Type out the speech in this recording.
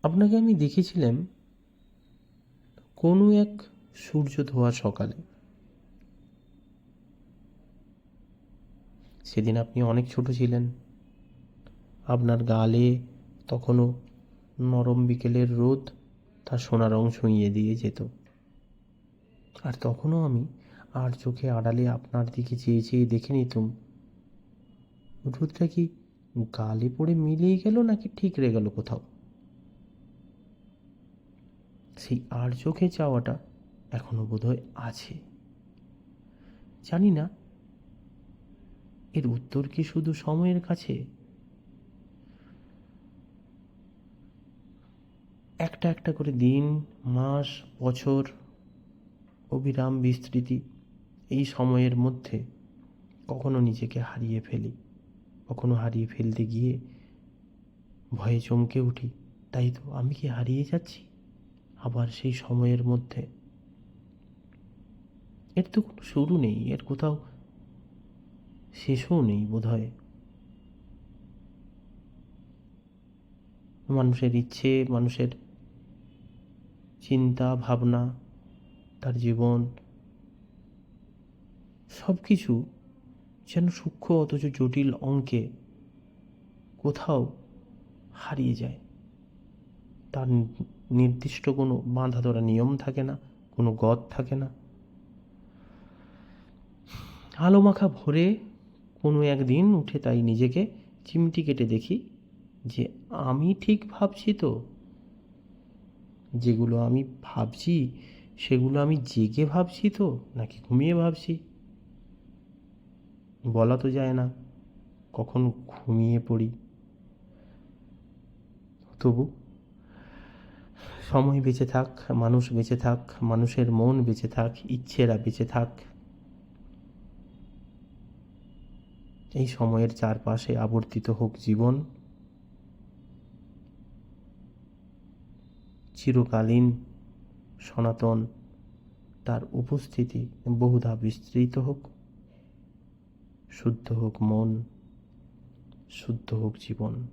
আপনাকে আমি দেখেছিলাম কোনো এক সূর্য ধোয়া সকালে। সেদিন আপনি অনেক ছোট ছিলেন। আপনার গালে তখনও নরম বিকেলের রোদ তার সোনা রং ছুঁইয়ে দিয়ে যেত। আর তখনও আমি আর চোখে আড়ালে আপনার দিকে চেয়ে চেয়ে দেখে নিতুম রোদটা কি গালে পড়ে মিলিয়ে গেল নাকি ঠিকরে গেল কোথাও। সেই আর চোখে চাওয়াটা এখনো বোধহয় আছে। জানি না এর উত্তর কি শুধু সময়ের কাছে। একটা একটা করে দিন, মাস, বছর, অবিরাম বিস্তৃতি, এই সময়ের মধ্যে কখনো নিজেকে হারিয়ে ফেলি, কখনো হারিয়ে ফেলতে গিয়ে ভয়ে চমকে উঠি। তাই তো, আমি কি হারিয়ে যাচ্ছি আবার সেই সময়ের মধ্যে? এর তো কোনো শুরু নেই, এর কোথাও শেষও নেই বোধহয়। মানুষের ইচ্ছে, মানুষের চিন্তা ভাবনা, তার জীবন, সব কিছু যেন সূক্ষ্ম অথচ জটিল অঙ্কে কোথাও হারিয়ে যায়। তার নির্দিষ্ট কোনো বাঁধা ধরা নিয়ম থাকে না, কোনো গত থাকে না। আলো মাখা ভোরে কোনো একদিন উঠে তাই নিজেকে চিমটি কেটে দেখি যে আমি ঠিক ভাবছি তো। যেগুলো আমি ভাবছি সেগুলো আমি জেগে ভাবছি তো নাকি ঘুমিয়ে ভাবছি বলা তো যায় না। কখন ঘুমিয়ে পড়ি। তবু সময় বেঁচে থাক, মানুষ বেঁচে থাক, মানুষের মন বেঁচে থাক, ইচ্ছেরা বেঁচে থাক। এই সময়ের চারপাশে আবর্তিত হোক জীবন, চিরকালীন সনাতন তার উপস্থিতি বহুধা বিস্তৃত হোক। শুদ্ধ হোক মন, শুদ্ধ হোক জীবন।